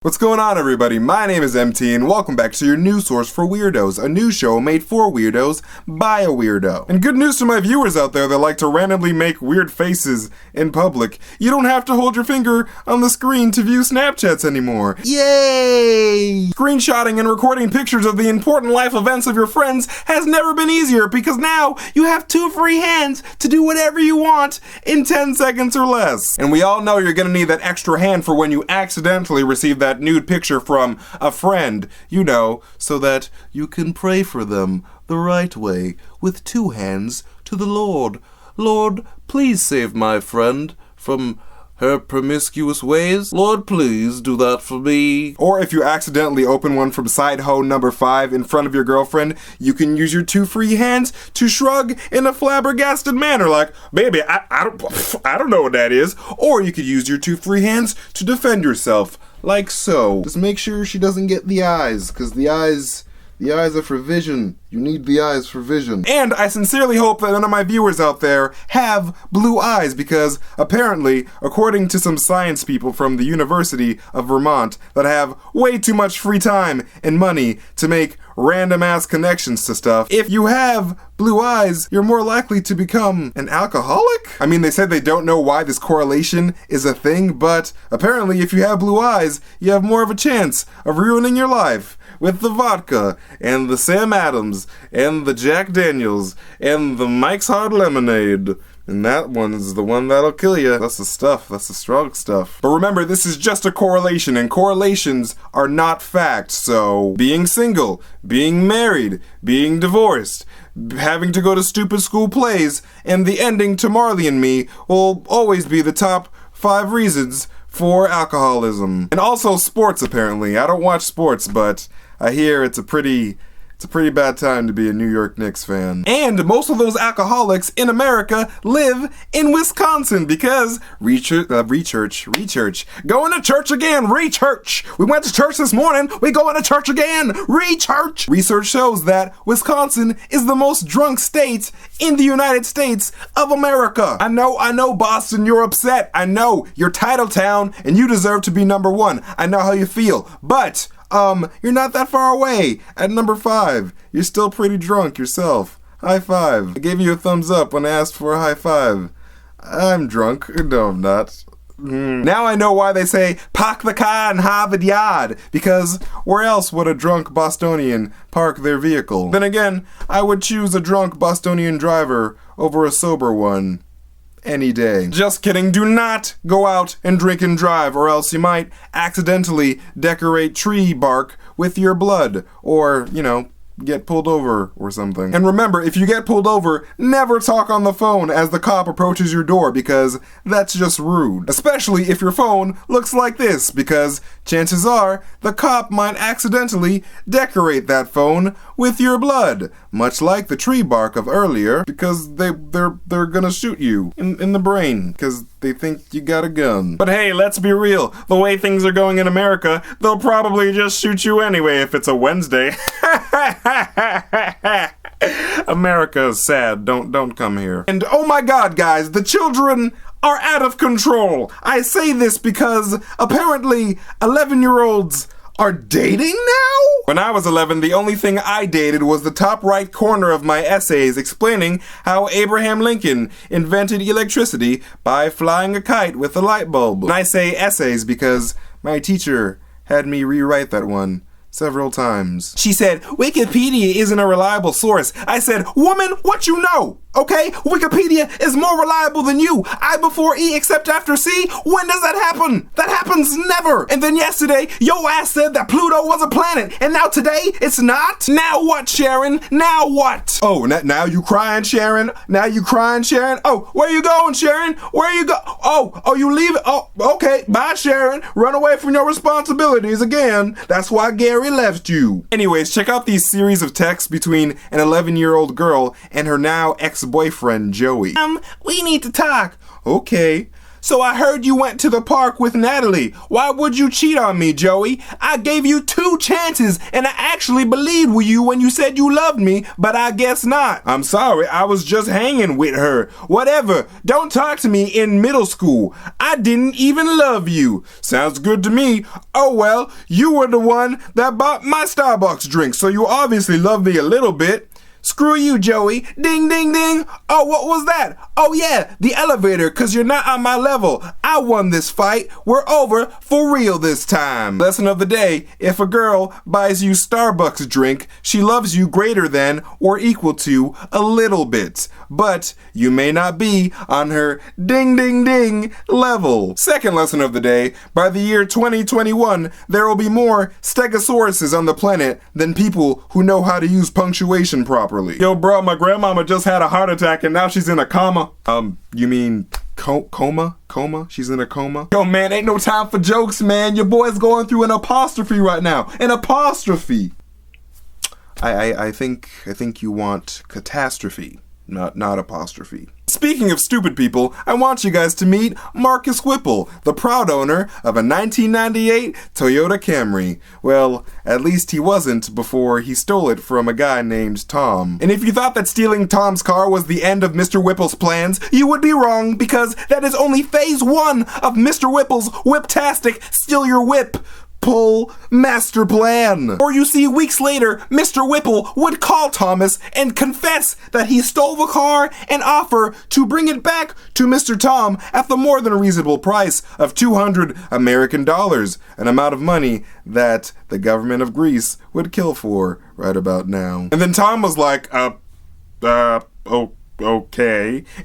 What's going on, everybody? My name is MT, and welcome back to your news source for weirdos, a news show made for weirdos by a weirdo. And good news to my viewers out there that like to randomly make weird faces in public. You don't have to hold your finger on the screen to view Snapchats anymore. Yay! Screenshotting and recording pictures of the important life events of your friends has never been easier because now you have 2 free hands to do whatever you want in 10 seconds or less. And we all know you're gonna need that extra hand for when you accidentally receive that nude picture from a friend, you know, so that you can pray for them the right way with 2 hands to the Lord. Lord, please save my friend from her promiscuous ways. Lord, please do that for me. Or if you accidentally open one from side hoe number 5 in front of your girlfriend, you can use your 2 free hands to shrug in a flabbergasted manner like, baby, I don't know what that is. Or you could use your 2 free hands to defend yourself. Like so. Just make sure she doesn't get the eyes, because the eyes are for vision. You need the eyes for vision. And I sincerely hope that none of my viewers out there have blue eyes, because apparently, according to some science people from the University of Vermont that have way too much free time and money to make random ass connections to stuff, if you have blue eyes, you're more likely to become an alcoholic? I mean, they said they don't know why this correlation is a thing, but apparently if you have blue eyes, you have more of a chance of ruining your life with the vodka and the Sam Adams and the Jack Daniels and the Mike's Hard Lemonade. And that one's the one that'll kill you. That's the stuff. That's the strong stuff. But remember, this is just a correlation, and correlations are not facts. So, being single, being married, being divorced, having to go to stupid school plays, and the ending to Marley and Me will always be the top 5 reasons for alcoholism. And also sports, apparently. I don't watch sports, but I hear it's a pretty bad time to be a New York Knicks fan. And most of those alcoholics in America live in Wisconsin because re-church. Going to church again, re-church. We went to church this morning, we going to church again, re-church. Research shows that Wisconsin is the most drunk state in the United States of America. I know, Boston, you're upset. I know, you're title town and you deserve to be number 1. I know how you feel, but you're not that far away. At number 5, you're still pretty drunk yourself. High five. I gave you a thumbs up when I asked for a high five. I'm drunk. No, I'm not. Now I know why they say, park the car in Harvard Yard, because where else would a drunk Bostonian park their vehicle? Then again, I would choose a drunk Bostonian driver over a sober one. Any day. Just kidding, do not go out and drink and drive, or else you might accidentally decorate tree bark with your blood, or, get pulled over or something. And remember, if you get pulled over, never talk on the phone as the cop approaches your door, because that's just rude. Especially if your phone looks like this, because chances are the cop might accidentally decorate that phone with your blood, much like the tree bark of earlier, because they're gonna shoot you in the brain, because they think you got a gun. But hey, let's be real. The way things are going in America, they'll probably just shoot you anyway if it's a Wednesday. America is sad. Don't come here. And oh my God, guys, the children are out of control. I say this because apparently 11-year-olds are dating now? When I was 11, the only thing I dated was the top right corner of my essays explaining how Abraham Lincoln invented electricity by flying a kite with a light bulb. And I say essays because my teacher had me rewrite that one several times. She said, Wikipedia isn't a reliable source. I said, woman, what you know? Okay, Wikipedia is more reliable than you. I before E except after C. When does that happen? That happens never. And then yesterday, yo ass said that Pluto was a planet, and now today it's not? Now what, Sharon? Now what? Oh, now you crying, Sharon? Now you crying, Sharon? Oh, where you going, Sharon? Where you go? Oh, you leave it? Oh, okay, bye, Sharon. Run away from your responsibilities again. That's why Gary left you. Anyways, check out these series of texts between an 11-year-old girl and her now ex-boyfriend Joey. We need to talk. Okay. So I heard you went to the park with Natalie. Why would you cheat on me, Joey? I gave you 2 chances and I actually believed you when you said you loved me, but I guess not. I'm sorry, I was just hanging with her. Whatever, don't talk to me in middle school. I didn't even love you. Sounds good to me. Oh well, you were the one that bought my Starbucks drink, so you obviously love me a little bit. Screw you, Joey. Ding, ding, ding. Oh, what was that? Oh, yeah, the elevator, because you're not on my level. I won this fight. We're over for real this time. Lesson of the day. If a girl buys you Starbucks drink, she loves you greater than or equal to a little bit. But you may not be on her ding, ding, ding level. Second lesson of the day. By the year 2021, there will be more stegosauruses on the planet than people who know how to use punctuation properly. Yo, bro, my grandmama just had a heart attack and now she's in a coma. You mean coma? Coma? She's in a coma? Yo, man, ain't no time for jokes, man. Your boy's going through an apostrophe right now. An apostrophe. I think you want catastrophe, not apostrophe. Speaking of stupid people, I want you guys to meet Marcus Whipple, the proud owner of a 1998 Toyota Camry. Well, at least he wasn't before he stole it from a guy named Tom. And if you thought that stealing Tom's car was the end of Mr. Whipple's plans, you would be wrong, because that is only phase 1 of Mr. Whipple's whiptastic steal your whip pull master plan. Or you see, weeks later, Mr. Whipple would call Thomas and confess that he stole the car and offer to bring it back to Mr. Tom at the more than reasonable price of $200 American, an amount of money that the government of Greece would kill for right about now. And then Tom was like, okay.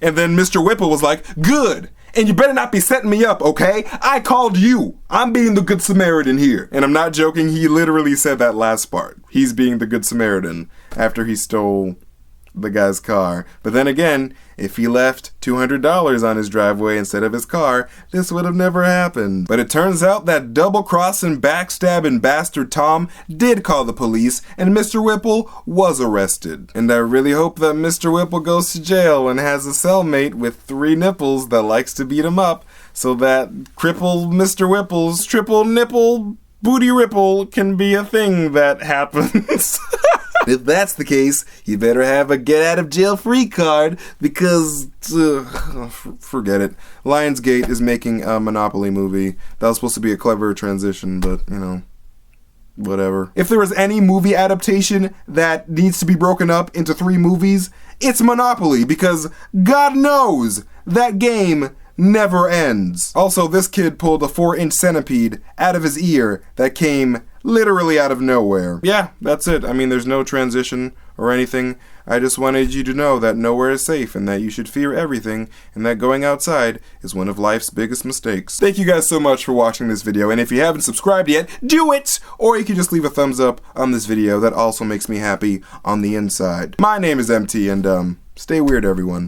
And then Mr. Whipple was like, good. And you better not be setting me up, okay? I called you. I'm being the Good Samaritan here. And I'm not joking, he literally said that last part. He's being the Good Samaritan after he stole the guy's car. But then again, if he left $200 on his driveway instead of his car, this would have never happened. But it turns out that double-crossing, backstabbing bastard Tom did call the police, and Mr. Whipple was arrested. And I really hope that Mr. Whipple goes to jail and has a cellmate with 3 nipples that likes to beat him up, so that crippled Mr. Whipple's triple nipple booty ripple can be a thing that happens. If that's the case, you better have a get-out-of-jail-free card, because, forget it. Lionsgate is making a Monopoly movie. That was supposed to be a clever transition, but, you know, whatever. If there is any movie adaptation that needs to be broken up into 3 movies, it's Monopoly, because God knows that game never ends. Also, this kid pulled a 4-inch centipede out of his ear that came literally out of nowhere. Yeah, that's it. I mean, there's no transition or anything. I just wanted you to know that nowhere is safe and that you should fear everything and that going outside is one of life's biggest mistakes. Thank you guys so much for watching this video, and if you haven't subscribed yet, do it! Or you can just leave a thumbs up on this video. That also makes me happy on the inside. My name is MT, and stay weird, everyone.